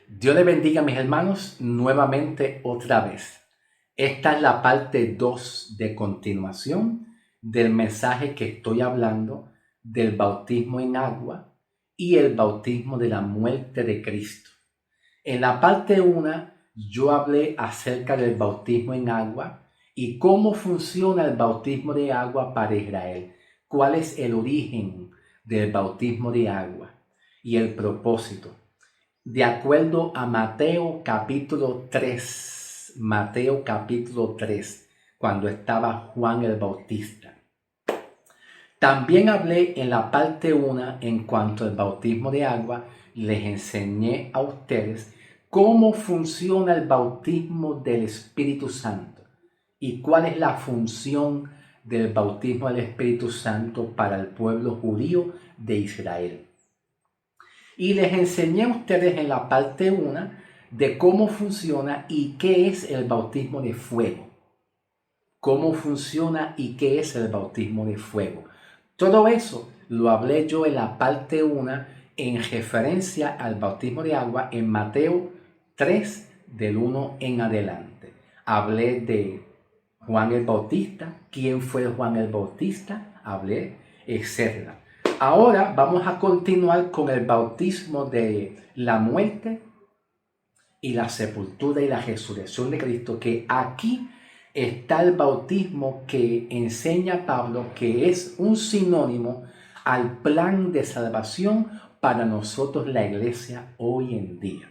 Dios les bendiga, mis hermanos, nuevamente otra vez. Esta es la parte 2 de continuación del mensaje que estoy hablando del bautismo en agua y el bautismo de la muerte de Cristo. En la parte 1 yo hablé acerca del bautismo en agua y cómo funciona el bautismo de agua para Israel, cuál es el origen del bautismo de agua y el propósito. De acuerdo a Mateo capítulo 3, cuando estaba Juan el Bautista. También hablé en la parte 1 en cuanto al bautismo de agua, les enseñé a ustedes cómo funciona el bautismo del Espíritu Santo y cuál es la función del bautismo del Espíritu Santo para el pueblo judío de Israel. Y les enseñé a ustedes en la parte 1 de cómo funciona y qué es el bautismo de fuego. Cómo funciona y qué es el bautismo de fuego. Todo eso lo hablé yo en la parte 1 en referencia al bautismo de agua en Mateo 3 del 1 en adelante. Hablé de Juan el Bautista, quién fue Juan el Bautista, hablé, etc. Ahora vamos a continuar con el bautismo de la muerte y la sepultura y la resurrección de Cristo, que aquí está el bautismo que enseña Pablo, que es un sinónimo al plan de salvación para nosotros la iglesia hoy en día.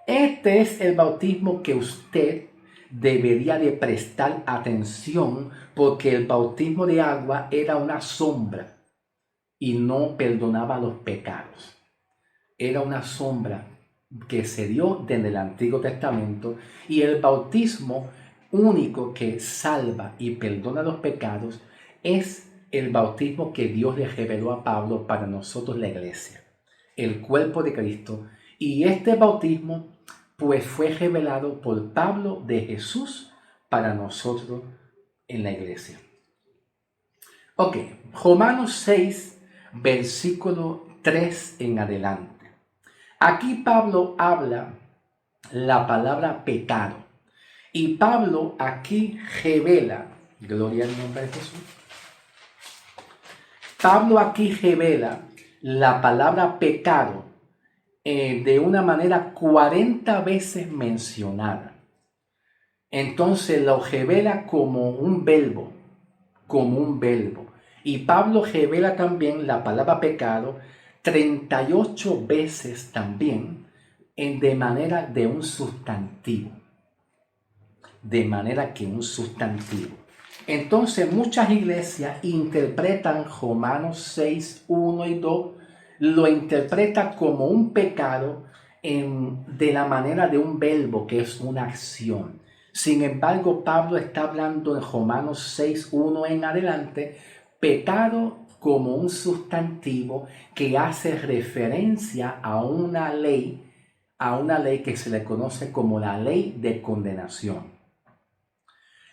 Este es el bautismo que usted debería de prestar atención, porque el bautismo de agua era una sombra y no perdonaba los pecados. Era una sombra que se dio desde el Antiguo Testamento, y el bautismo único que salva y perdona los pecados es el bautismo que Dios le reveló a Pablo para nosotros la iglesia, el cuerpo de Cristo. Y este bautismo pues fue revelado por Pablo de Jesús para nosotros en la iglesia. Ok, Romanos 6, versículo 3 en adelante. Aquí Pablo habla la palabra pecado. Y Pablo aquí revela, gloria al nombre de Jesús. Pablo aquí revela la palabra pecado de una manera 40 veces mencionada. Entonces lo revela como un verbo. Y Pablo revela también la palabra pecado 38 veces también de manera de un sustantivo. De manera que un sustantivo. Entonces muchas iglesias interpretan Romanos 6, 1 y 2, lo interpreta como un pecado de la manera de un verbo, que es una acción. Sin embargo, Pablo está hablando en Romanos 6, 1 en adelante, pecado como un sustantivo que hace referencia a una ley que se le conoce como la ley de condenación.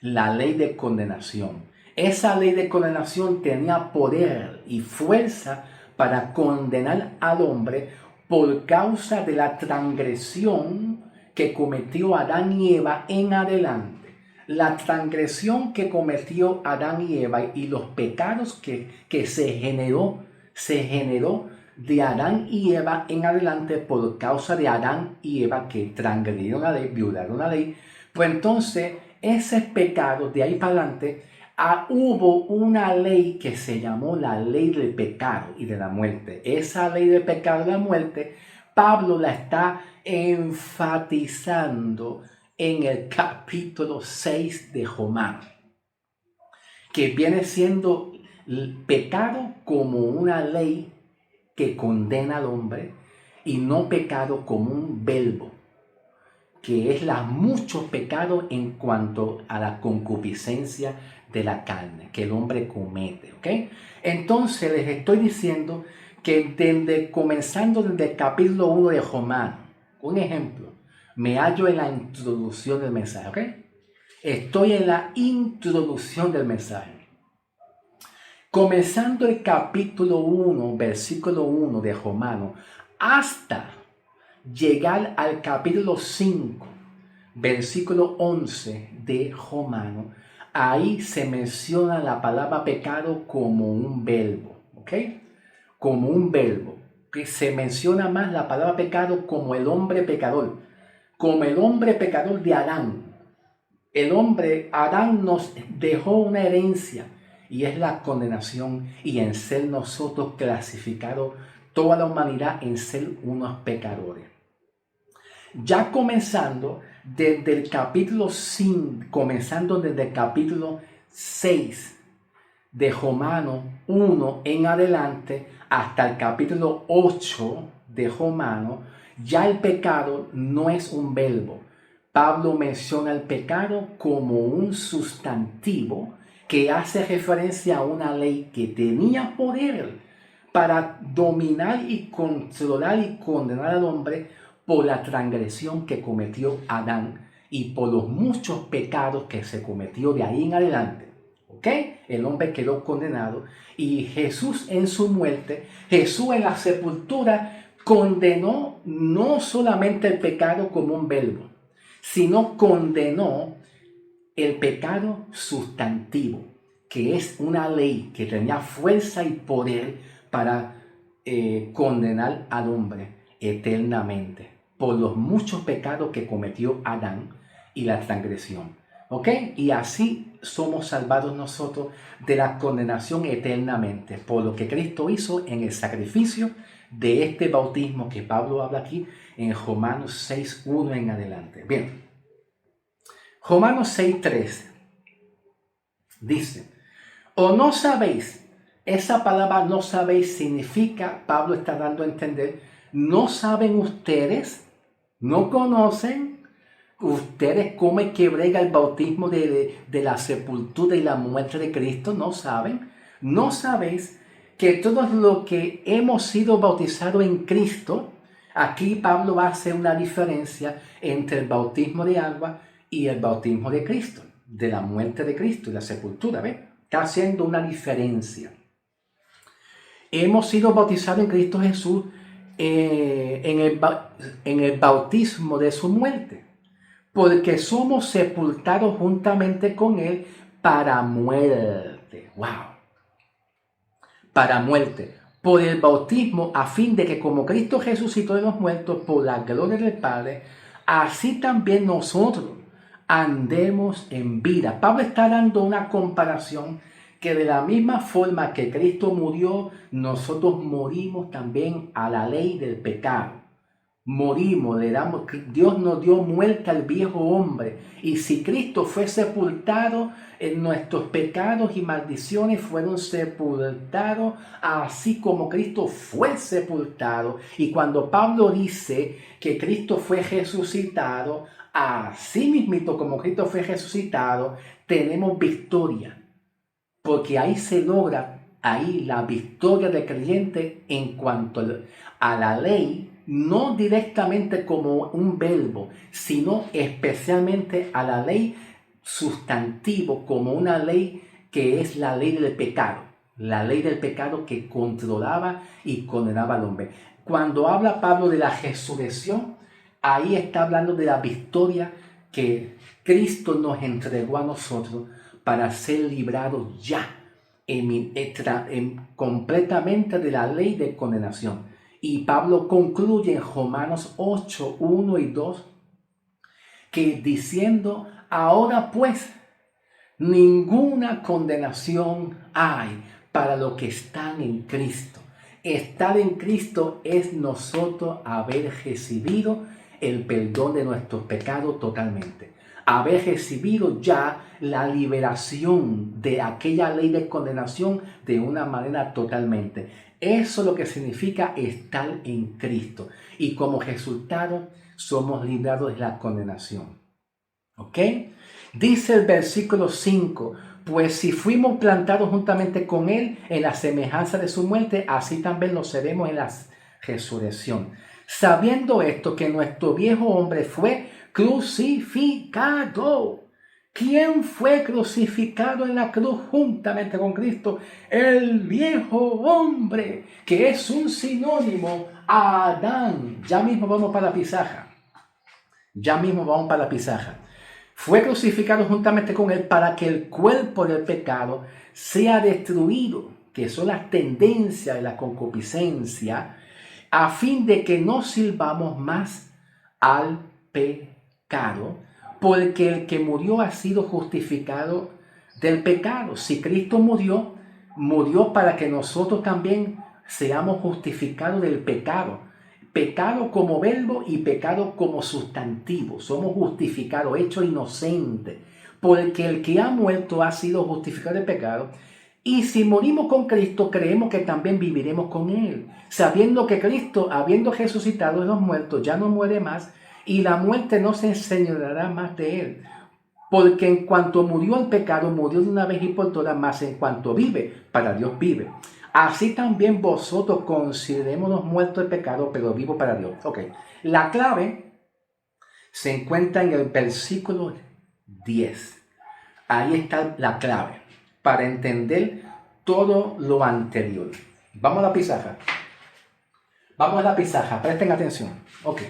La ley de condenación. Esa ley de condenación tenía poder y fuerza para condenar al hombre por causa de la transgresión que cometió Adán y Eva en adelante. La transgresión que cometió Adán y Eva y los pecados que se generó de Adán y Eva en adelante por causa de Adán y Eva que transgredieron la ley, violaron la ley. Pues entonces ese pecado de ahí para adelante, hubo una ley que se llamó la ley del pecado y de la muerte. Esa ley del pecado y de la muerte, Pablo la está enfatizando en el capítulo 6 de Romanos, que viene siendo el pecado como una ley que condena al hombre y no pecado como un verbo, que es muchos pecados en cuanto a la concupiscencia de la carne que el hombre comete, ¿ok? Entonces les estoy diciendo que comenzando desde el capítulo 1 de Romanos, un ejemplo, me hallo en la introducción del mensaje, ¿ok? Estoy en la introducción del mensaje. Comenzando el capítulo 1, versículo 1 de Romanos, hasta llegar al capítulo 5, versículo 11 de Romanos, ahí se menciona la palabra pecado como un verbo, ¿ok? Como un verbo, que se menciona más la palabra pecado como el hombre pecador, como el hombre pecador de Adán. El hombre, Adán, nos dejó una herencia y es la condenación, y en ser nosotros clasificados, toda la humanidad en ser unos pecadores. Ya comenzando desde el capítulo 5, comenzando desde el capítulo 6 de Romanos 1 en adelante hasta el capítulo 8 de Romanos, ya el pecado no es un verbo. Pablo menciona el pecado como un sustantivo que hace referencia a una ley que tenía poder para dominar y controlar y condenar al hombre por la transgresión que cometió Adán y por los muchos pecados que se cometió de ahí en adelante. ¿Ok? El hombre quedó condenado y Jesús en su muerte, Jesús en la sepultura condenó no solamente el pecado como un verbo, sino condenó el pecado sustantivo, que es una ley que tenía fuerza y poder para condenar al hombre eternamente por los muchos pecados que cometió Adán y la transgresión. ¿Ok? Y así somos salvados nosotros de la condenación eternamente por lo que Cristo hizo en el sacrificio de este bautismo que Pablo habla aquí en Romanos 6:1 en adelante. Bien, Romanos 6:3 dice: ¿o no sabéis? Esa palabra no sabéis significa, Pablo está dando a entender, no saben ustedes, no conocen ustedes cómo es que brega el bautismo de la sepultura y la muerte de Cristo. No saben, no sabéis que todos los que hemos sido bautizados en Cristo, aquí Pablo va a hacer una diferencia entre el bautismo de agua y el bautismo de Cristo, de la muerte de Cristo y la sepultura, ¿ves? Está haciendo una diferencia. Hemos sido bautizados en Cristo Jesús en el bautismo de su muerte, porque somos sepultados juntamente con Él para muerte. ¡Wow! Para muerte. Por el bautismo, a fin de que como Cristo resucitó de los muertos por la gloria del Padre, así también nosotros andemos en vida. Pablo está dando una comparación que de la misma forma que Cristo murió, nosotros morimos también a la ley del pecado. Morimos, Dios nos dio muerte al viejo hombre. Y si Cristo fue sepultado, en nuestros pecados y maldiciones fueron sepultados, así como Cristo fue sepultado. Y cuando Pablo dice que Cristo fue resucitado, así mismito como Cristo fue resucitado, tenemos victoria. Porque ahí se logra la victoria del creyente en cuanto a la ley, no directamente como un verbo, sino especialmente a la ley sustantivo, como una ley que es la ley del pecado. La ley del pecado que controlaba y condenaba al hombre. Cuando habla Pablo de la resurrección, ahí está hablando de la victoria que Cristo nos entregó a nosotros para ser librados ya completamente de la ley de condenación. Y Pablo concluye en Romanos 8, 1 y 2, que diciendo: ahora pues, ninguna condenación hay para los que están en Cristo. Estar en Cristo es nosotros haber recibido el perdón de nuestros pecados totalmente. Haber recibido ya la liberación de aquella ley de condenación de una manera totalmente. Eso es lo que significa estar en Cristo. Y como resultado, somos librados de la condenación. ¿Ok? Dice el versículo 5, pues si fuimos plantados juntamente con Él en la semejanza de su muerte, así también lo seremos en la resurrección. Sabiendo esto, que nuestro viejo hombre fue crucificado. ¿Quién fue crucificado en la cruz juntamente con Cristo? El viejo hombre, que es un sinónimo Adán, ya mismo vamos para la pizarra. Ya mismo vamos para la pizarra. Fue crucificado juntamente con él para que el cuerpo del pecado sea destruido, que son las tendencias de la concupiscencia, a fin de que no sirvamos más al pecado, porque el que murió ha sido justificado del pecado. Si Cristo murió, murió para que nosotros también seamos justificados del pecado. Pecado como verbo y pecado como sustantivo. Somos justificados, hechos inocentes, porque el que ha muerto ha sido justificado del pecado. Y si morimos con Cristo, creemos que también viviremos con Él, sabiendo que Cristo, habiendo resucitado de los muertos, ya no muere más, y la muerte no se enseñoreará más de Él. Porque en cuanto murió el pecado, murió de una vez y por todas, más en cuanto vive, para Dios vive. Así también vosotros considerémonos muertos de pecado, pero vivos para Dios. Ok, la clave se encuentra en el versículo 10. Ahí está la clave para entender todo lo anterior. Vamos a la pizarra. Vamos a la pizarra, presten atención. Ok.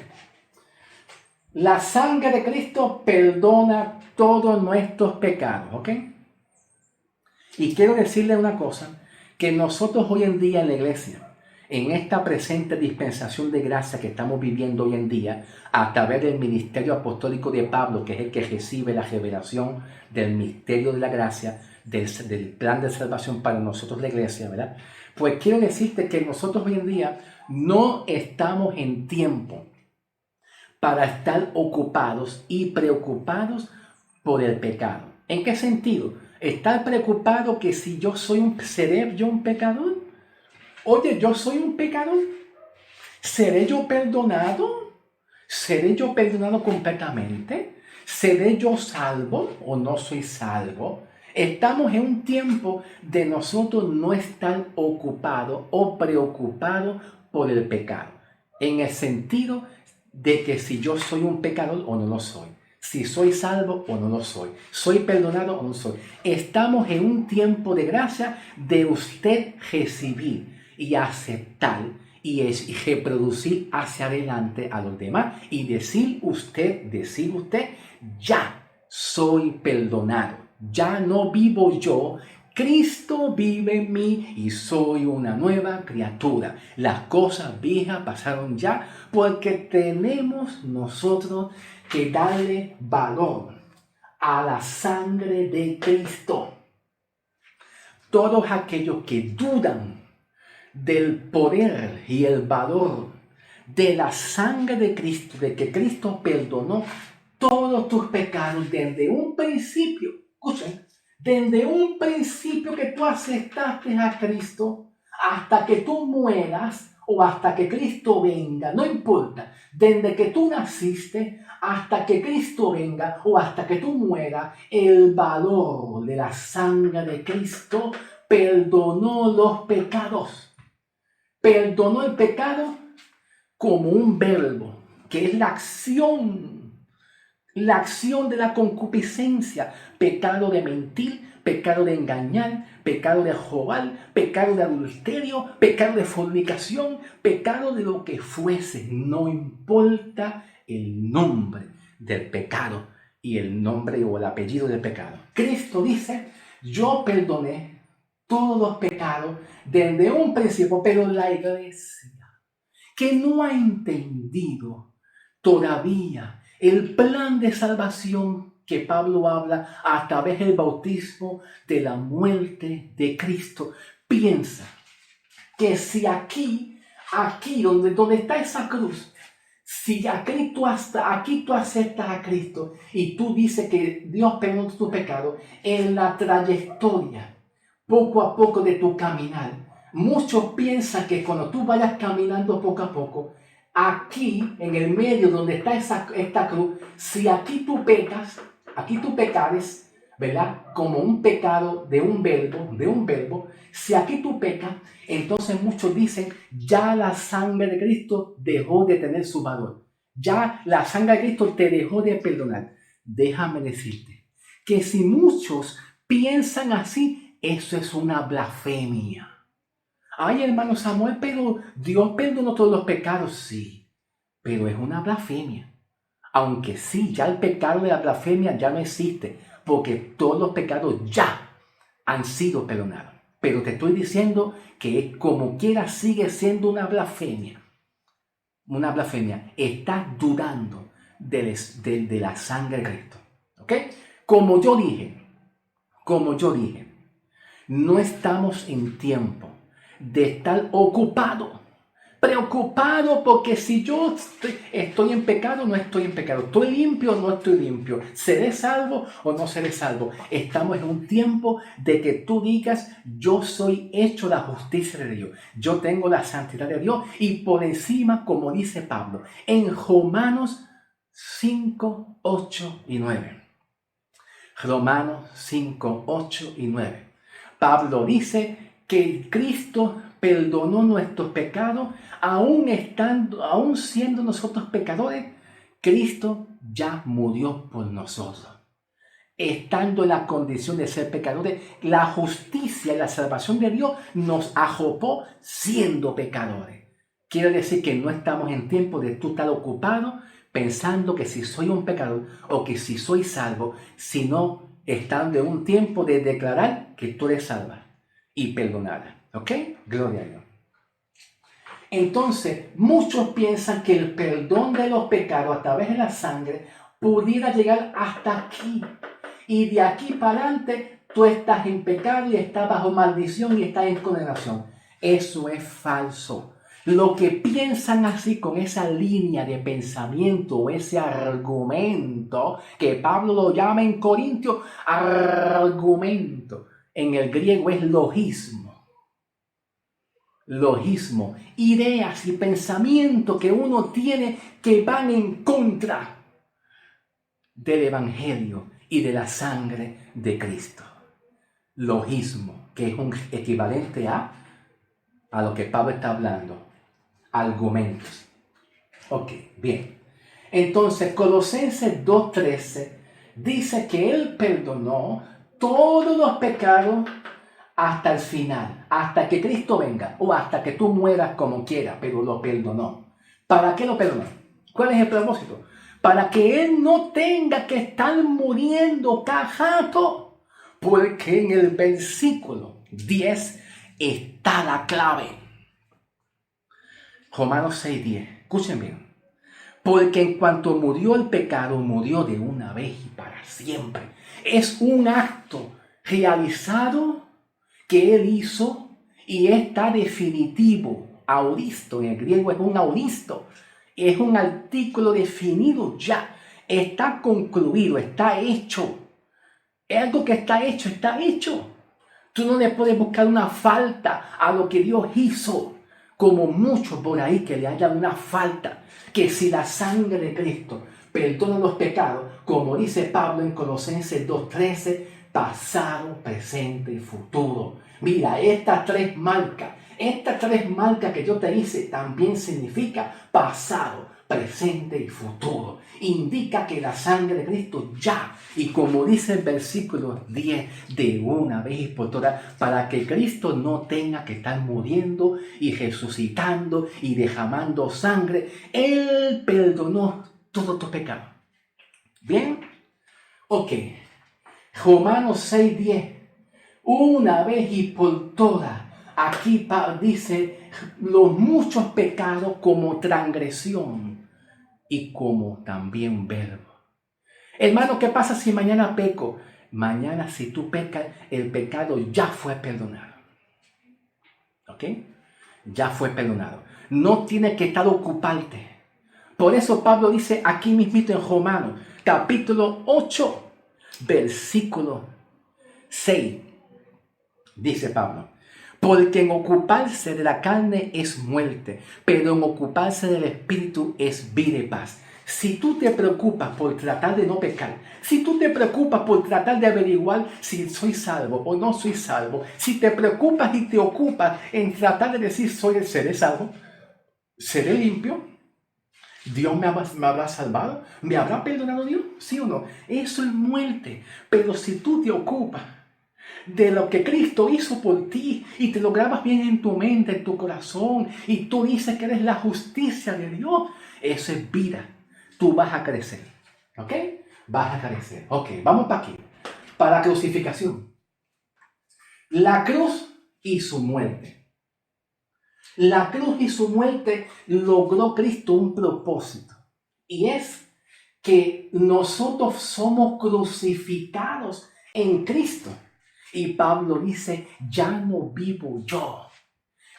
La sangre de Cristo perdona todos nuestros pecados, ¿ok? Y quiero decirle una cosa, que nosotros hoy en día en la iglesia, en esta presente dispensación de gracia que estamos viviendo hoy en día, a través del ministerio apostólico de Pablo, que es el que recibe la revelación del misterio de la gracia, del plan de salvación para nosotros la iglesia, ¿verdad? Pues quiero decirte que nosotros hoy en día no estamos en tiempo para estar ocupados y preocupados por el pecado. ¿En qué sentido? Estar preocupado que si yo seré yo un pecador. Oye, yo soy un pecador. ¿Seré yo perdonado? ¿Seré yo perdonado completamente? ¿Seré yo salvo o no soy salvo? Estamos en un tiempo de nosotros no estar ocupados o preocupados por el pecado. En el sentido de que si yo soy un pecador o no lo soy. Si soy salvo o no lo soy. Soy perdonado o no soy. Estamos en un tiempo de gracia de usted recibir y aceptar y reproducir hacia adelante a los demás y decir usted, ya soy perdonado, ya no vivo yo, Cristo vive en mí y soy una nueva criatura. Las cosas viejas pasaron ya porque tenemos nosotros que darle valor a la sangre de Cristo. Todos aquellos que dudan del poder y el valor de la sangre de Cristo, de que Cristo perdonó todos tus pecados desde un principio. Escuchen, desde un principio que tú aceptaste a Cristo hasta que tú mueras o hasta que Cristo venga, no importa, desde que tú naciste hasta que Cristo venga o hasta que tú mueras, el valor de la sangre de Cristo perdonó los pecados. Perdonó el pecado como un verbo, que es la acción de la concupiscencia, pecado de mentir, pecado de engañar, pecado de robar, pecado de adulterio, pecado de fornicación, pecado de lo que fuese, no importa el nombre del pecado y el nombre o el apellido del pecado. Cristo dice, yo perdoné todos los pecados desde un principio, pero la iglesia que no ha entendido todavía el plan de salvación que Pablo habla a través del bautismo de la muerte de Cristo, piensa que si aquí donde está esa cruz, si aquí tú aceptas a Cristo y tú dices que Dios perdonó tu pecado, en la trayectoria, poco a poco de tu caminar, muchos piensan que cuando tú vayas caminando poco a poco, aquí en el medio donde está esta cruz, si aquí tú pecares, ¿verdad? Como un pecado de un verbo, si aquí tú pecas, entonces muchos dicen, ya la sangre de Cristo dejó de tener su valor. Ya la sangre de Cristo te dejó de perdonar. Déjame decirte que si muchos piensan así, eso es una blasfemia. Ay, hermano Samuel, pero Dios perdonó todos los pecados. Sí, pero es una blasfemia. Aunque sí, ya el pecado de la blasfemia ya no existe, porque todos los pecados ya han sido perdonados. Pero te estoy diciendo que como quiera sigue siendo una blasfemia. Una blasfemia. Estás dudando de la sangre de Cristo. ¿Ok? Como yo dije, no estamos en tiempo de estar preocupado porque si yo estoy en pecado, no estoy en pecado, estoy limpio o no estoy limpio, seré salvo o no seré salvo. Estamos en un tiempo de que tú digas, yo soy hecho la justicia de Dios, yo tengo la santidad de Dios y por encima, como dice Pablo, en Romanos 5, 8 y 9. Romanos 5, 8 y 9. Pablo dice que Cristo perdonó nuestros pecados, aún siendo nosotros pecadores, Cristo ya murió por nosotros. Estando en la condición de ser pecadores, la justicia y la salvación de Dios nos arropó siendo pecadores. Quiere decir que no estamos en tiempo de tú estar ocupado pensando que si soy un pecador o que si soy salvo, sino estando en un tiempo de declarar que tú eres salva y perdonada. ¿Ok? Gloria a Dios. Entonces, muchos piensan que el perdón de los pecados a través de la sangre pudiera llegar hasta aquí. Y de aquí para adelante, tú estás en pecado y estás bajo maldición y estás en condenación. Eso es falso. Lo que piensan así con esa línea de pensamiento o ese argumento, que Pablo lo llama en Corintios argumento, en el griego es logismo. Logismo, ideas y pensamientos que uno tiene que van en contra del Evangelio y de la sangre de Cristo. Logismo, que es un equivalente a lo que Pablo está hablando. Argumentos. Ok, bien. Entonces, Colosenses 2:13 dice que Él perdonó todos los pecados hasta el final, hasta que Cristo venga o hasta que tú mueras como quieras, pero lo perdonó. ¿Para qué lo perdonó? ¿Cuál es el propósito? Para que Él no tenga que estar muriendo cada rato, porque en el versículo 10 está la clave. Romanos 6:10. Escuchen bien. Porque en cuanto murió el pecado, murió de una vez y para siempre. Es un acto realizado que Él hizo y está definitivo. Auristo, en el griego es un auristo. Es un artículo definido ya. Está concluido, está hecho. Es algo que está hecho, está hecho. Tú no le puedes buscar una falta a lo que Dios hizo, como muchos por ahí que le hayan una falta, que si la sangre de Cristo perdona los pecados, como dice Pablo en Colosenses 2:13, pasado, presente y futuro. Mira, estas tres marcas que yo te hice también significa pasado, presente y futuro. Indica que la sangre de Cristo ya, y como dice el versículo 10, de una vez y por todas, para que Cristo no tenga que estar muriendo y resucitando y derramando sangre, Él perdonó todos tus pecados. ¿Bien? Ok. Romanos 6:10. Una vez y por todas. Aquí dice los muchos pecados como transgresión y como también verbo. Hermano, ¿qué pasa si mañana peco? Mañana si tú pecas, el pecado ya fue perdonado. ¿Ok? Ya fue perdonado. No tienes que estar ocuparte. Por eso Pablo dice aquí mismito en Romanos, capítulo 8, versículo 6. Dice Pablo, porque en ocuparse de la carne es muerte, pero en ocuparse del espíritu es vida y paz. Si tú te preocupas por tratar de no pecar, si tú te preocupas por tratar de averiguar si soy salvo o no soy salvo, si te preocupas y te ocupas en tratar de decir seré salvo, seré limpio, Dios me habrá salvado, me habrá perdonado Dios, ¿sí o no? Eso es muerte. Pero si tú te ocupas de lo que Cristo hizo por ti y te lo grabas bien en tu mente, en tu corazón, y tú dices que eres la justicia de Dios, eso es vida. Tú vas a crecer, ¿ok? Vas a crecer. Ok, vamos para aquí. Para la crucificación. La cruz y su muerte. La cruz y su muerte logró Cristo un propósito, y es que nosotros somos crucificados en Cristo. Y Pablo dice, ya no vivo yo,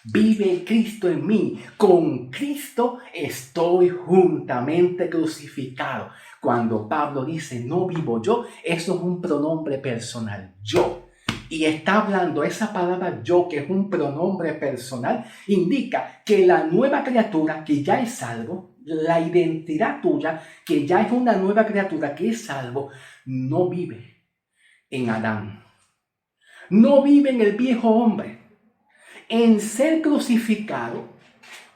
vive Cristo en mí. Con Cristo estoy juntamente crucificado. Cuando Pablo dice, no vivo yo, eso es un pronombre personal, yo. Y está hablando, esa palabra yo, que es un pronombre personal, indica que la nueva criatura que ya es salvo, la identidad tuya, que ya es una nueva criatura que es salvo, no vive en Adán. No vive en el viejo hombre. En ser crucificado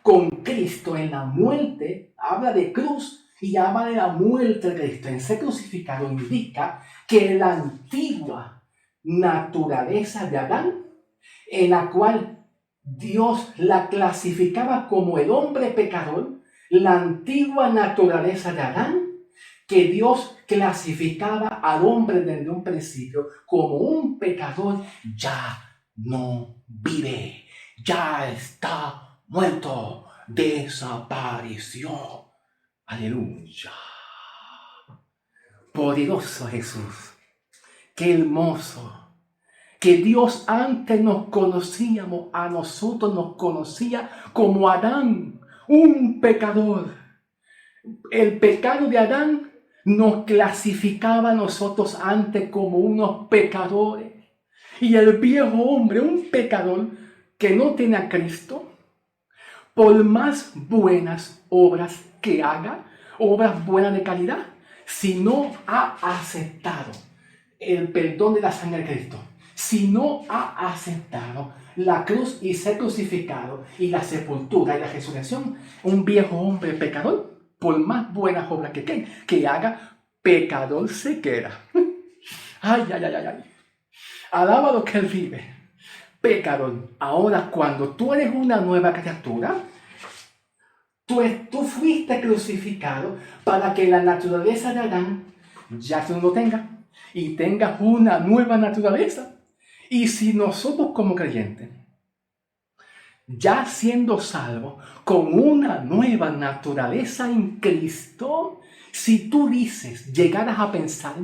con Cristo en la muerte, habla de cruz y habla de la muerte de Cristo. En ser crucificado indica que la antigua naturaleza de Adán, en la cual Dios la clasificaba como el hombre pecador, la antigua naturaleza de Adán, que Dios clasificaba al hombre desde un principio como un pecador, ya no vive, ya está muerto, desapareció. Aleluya. Poderoso Jesús. Qué hermoso. Que Dios antes nos conocíamos, a nosotros nos conocía como Adán, un pecador. El pecado de Adán nos clasificaba a nosotros antes como unos pecadores. Y el viejo hombre, un pecador que no tiene a Cristo, por más buenas obras que haga, obras buenas de calidad, si no ha aceptado el perdón de la sangre de Cristo, si no ha aceptado la cruz y ser crucificado y la sepultura y la resurrección, un viejo hombre pecador, por más buenas obras que haga, pecador se queda. Ay, ay, ay, ay, ay. Alaba lo que él vive. Pecador. Ahora, cuando tú eres una nueva criatura, tú fuiste crucificado para que la naturaleza de Adán ya tú no lo tengas y tengas una nueva naturaleza. Y si nosotros como creyentes, ya siendo salvos, con una nueva naturaleza en Cristo, si tú dices, llegaras a pensar,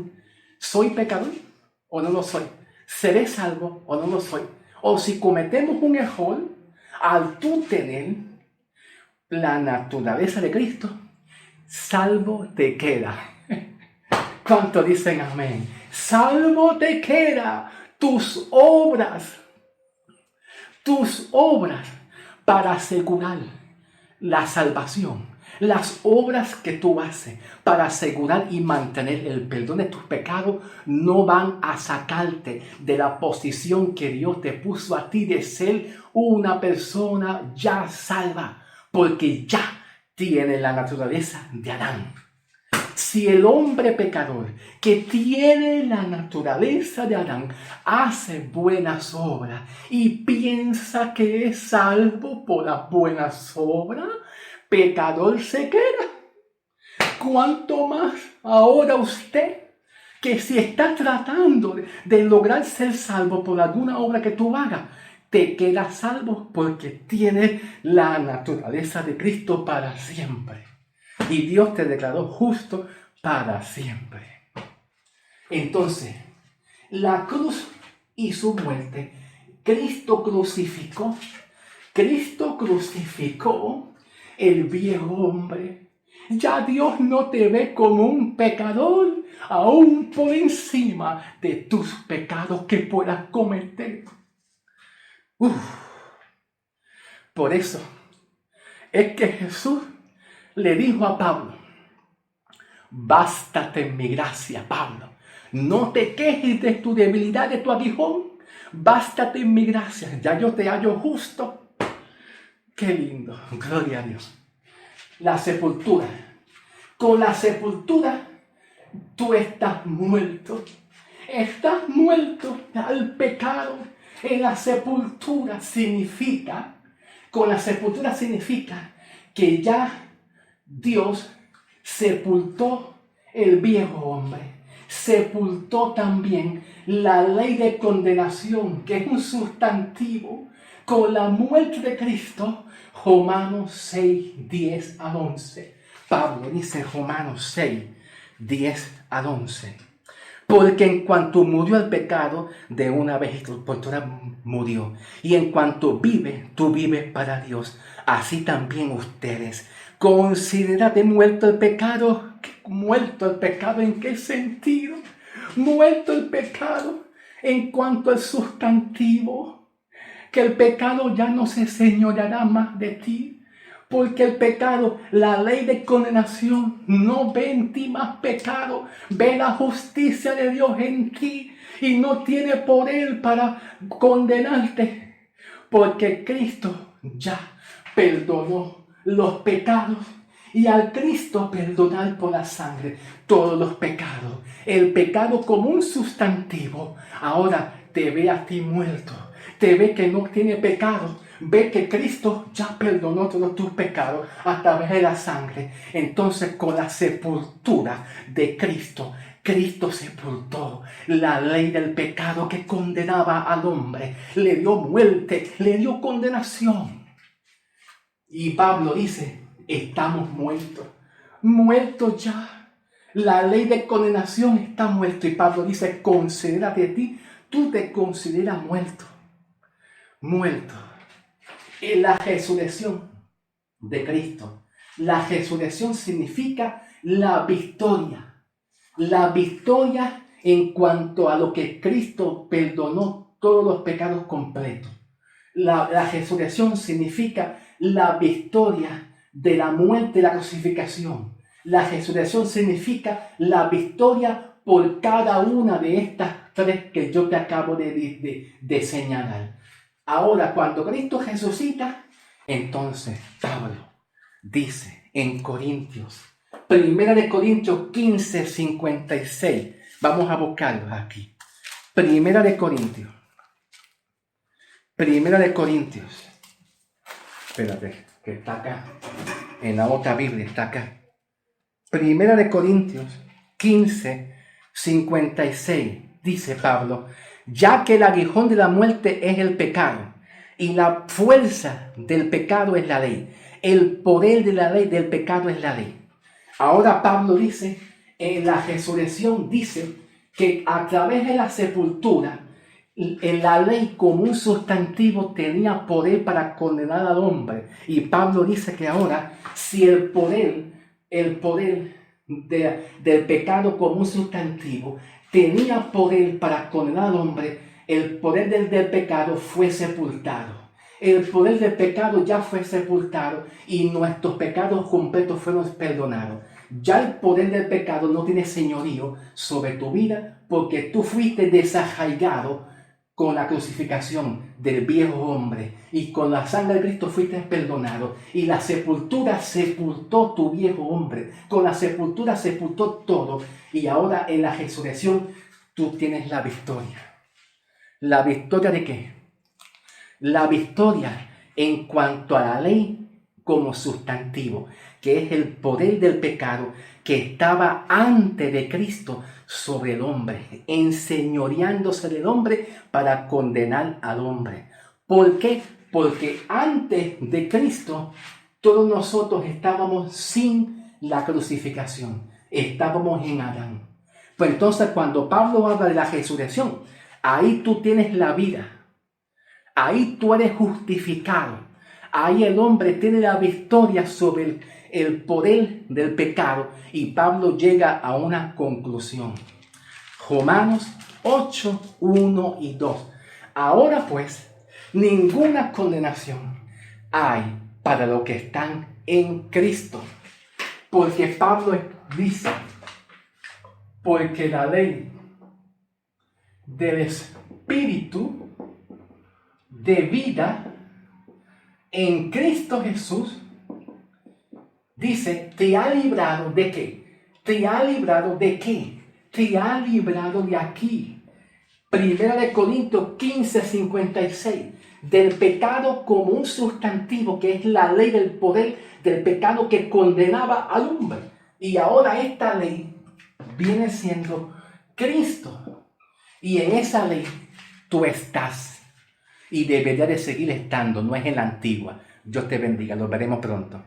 ¿soy pecador o no lo soy? ¿Seré salvo o no lo soy? O si cometemos un error, al tú tener la naturaleza de Cristo, salvo te queda. ¿Cuánto dicen amén? Salvo te queda tus obras para asegurar la salvación, las obras que tú haces para asegurar y mantener el perdón de tus pecados no van a sacarte de la posición que Dios te puso a ti de ser una persona ya salva, porque ya tiene la naturaleza de Adán. Si el hombre pecador que tiene la naturaleza de Adán hace buenas obras y piensa que es salvo por las buenas obras, pecador se queda. ¿Cuánto más ahora usted, que si está tratando de lograr ser salvo por alguna obra que tú hagas, te quedas salvo porque tienes la naturaleza de Cristo para siempre? Y Dios te declaró justo para siempre. Entonces, la cruz y su muerte, Cristo crucificó el viejo hombre. Ya Dios no te ve como un pecador, aún por encima de tus pecados que puedas cometer. Por eso es que Jesús le dijo a Pablo, bástate en mi gracia, Pablo. No te quejes de tu debilidad, de tu aguijón. Bástate en mi gracia. Ya yo te hallo justo. Qué lindo. Gloria a Dios. La sepultura. Con la sepultura, tú estás muerto. Estás muerto al pecado. En la sepultura significa, con la sepultura significa que ya Dios sepultó el viejo hombre, sepultó también la ley de condenación, que es un sustantivo, con la muerte de Cristo. Romanos 6, 10 al 11. Pablo dice Romanos 6, 10 al 11. Porque en cuanto murió el pecado, de una vez y por todas murió. Y en cuanto vive, tú vives para Dios. Así también ustedes. Considerad muerto el pecado. ¿Muerto el pecado en qué sentido? Muerto el pecado en cuanto al sustantivo. Que el pecado ya no se señoreará más de ti. Porque el pecado, la ley de condenación, no ve en ti más pecado, ve la justicia de Dios en ti y no tiene poder para condenarte. Porque Cristo ya perdonó los pecados y al Cristo perdonar por la sangre todos los pecados. El pecado como un sustantivo ahora te ve a ti muerto, te ve que no tiene pecado. Ve que Cristo ya perdonó todos tus pecados a través de la sangre. Entonces, con la sepultura de Cristo, Cristo sepultó la ley del pecado que condenaba al hombre. Le dio muerte, le dio condenación. Y Pablo dice, estamos muertos. Muertos ya. La ley de condenación está muerta. Y Pablo dice, considérate a ti. Tú te consideras muerto. Muerto. En la resurrección de Cristo. La resurrección significa la victoria. La victoria en cuanto a lo que Cristo perdonó todos los pecados completos. La resurrección significa la victoria de la muerte y la crucificación. La resurrección significa la victoria por cada una de estas tres que yo te acabo de señalar. Ahora, cuando Cristo resucita, entonces Pablo dice en Corintios, Primera de Corintios 15, 56. Vamos a buscarlos aquí. Primera de Corintios. Espérate, que está acá. En la otra Biblia está acá. Primera de Corintios 15, 56. Dice Pablo, ya que el aguijón de la muerte es el pecado y la fuerza del pecado es la ley. El poder de la ley del pecado es la ley. Ahora Pablo dice, en la resurrección dice que a través de la sepultura, en la ley como un sustantivo tenía poder para condenar al hombre. Y Pablo dice que ahora, si el poder del pecado como un sustantivo tenía poder para condenar al hombre, el poder del pecado fue sepultado. El poder del pecado ya fue sepultado y nuestros pecados completos fueron perdonados. Ya el poder del pecado no tiene señorío sobre tu vida porque tú fuiste desarraigado con la crucificación del viejo hombre y con la sangre de Cristo fuiste perdonado y la sepultura sepultó tu viejo hombre, con la sepultura sepultó todo y ahora en la resurrección tú tienes la victoria. ¿La victoria de qué? La victoria en cuanto a la ley como sustantivo, que es el poder del pecado que estaba antes de Cristo sobre el hombre, enseñoreándose del hombre para condenar al hombre. ¿Por qué? Porque antes de Cristo todos nosotros estábamos sin la crucificación, estábamos en Adán. Pues entonces cuando Pablo habla de la resurrección, ahí tú tienes la vida, ahí tú eres justificado. Ahí el hombre tiene la victoria sobre el poder del pecado y Pablo llega a una conclusión. Romanos 8, 1 y 2. Ahora pues, ninguna condenación hay para los que están en Cristo. Porque Pablo dice, porque la ley del Espíritu de vida en Cristo Jesús, dice, te ha librado ¿de qué? ¿Te ha librado de qué? te ha librado de aquí. Primera de Corintios 15:56. Del pecado como un sustantivo, que es la ley del poder del pecado que condenaba al hombre. Y ahora esta ley viene siendo Cristo. Y en esa ley tú estás. Y debería de seguir estando, no es en la antigua. Dios te bendiga, los veremos pronto.